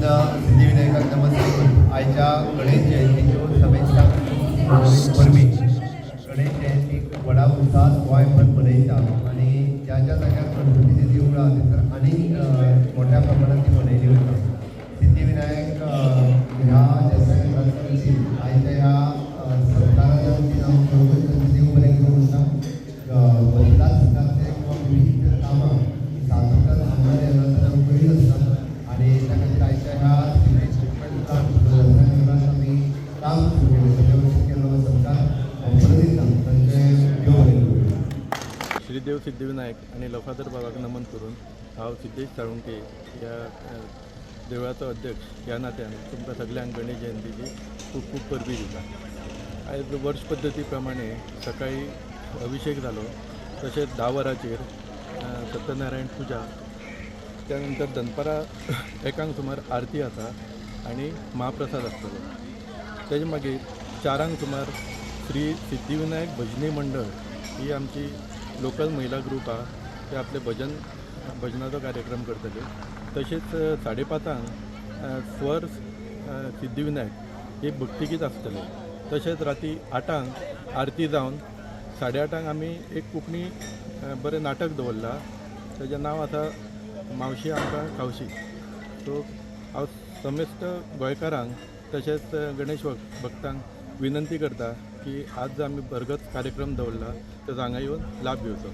सिद्धिविनायकाक नमस्कार आयच्या गणेश जयंतीच्यो शुभेच्छा परमी गणेश जयंतीक व्हडा उत्साहात गोंयभर मनयता आनी ज्या ज्या जाग्यार गणपतीचें देवूळ आसा थंयसर आनी मोठ्या प्रमाणात ती मनयली वता. सिद्धिविनायक ह्या जत्रेक आयच्या ह्या सरकाराच्या वतीन हांव खरोखर देव बरें करूं म्हणटा. मतदारसंघातले किंवा विविध कामां सातत्यान आमदार येनासतना करीत आसता आनी त्या खातीर आयच्या ह्या आमी काम सुरू केलें ताचे वतीन केल्लो सरकार परत दिता तांचे देव बरें करूं. श्रीदेव सिद्धिविनायक आणि लोकादर बाबाक नमन करून हांव सिद्धेश साळुंके ह्या देवळाचो अध्यक्ष ह्या नात्यान तुमकां सगळ्यांक गणेश जयंतीची खूब खूब परबी दिता. आयज वर्ष पद्दती प्रमाणे सकाळी अभिषेक जालो, तशेंच 10 वरांचेर सत्यनारायण पुजा, त्यानंतर दनपारां 1 सुमार आरती आसा आनी महाप्रसाद आसतलो. तेजे मागीर 4 सुमार श्री सिद्धिविनायक भजनी मंडळ ही आमची लोकल महिला ग्रूप आहा, ते आपले भजनाचो कार्यक्रम करतले. तशेंच 5:30 स्वर सिद्धिविनायक हे भक्तिगीत आसतले. तशेंच राती 8 आरती जावन 8:30 आमी एक कोंकणी बरें नाटक दवरलां, तेजें नांव आसा मावशी आमकां खावशी. सो हांव समेस्त गोंयकारांक तशेंच गणेश भक्तांक विनंती करता की आज आमी बरगत कार्यक्रम दवरला, तर हांगा येवन लाभ घेवचो.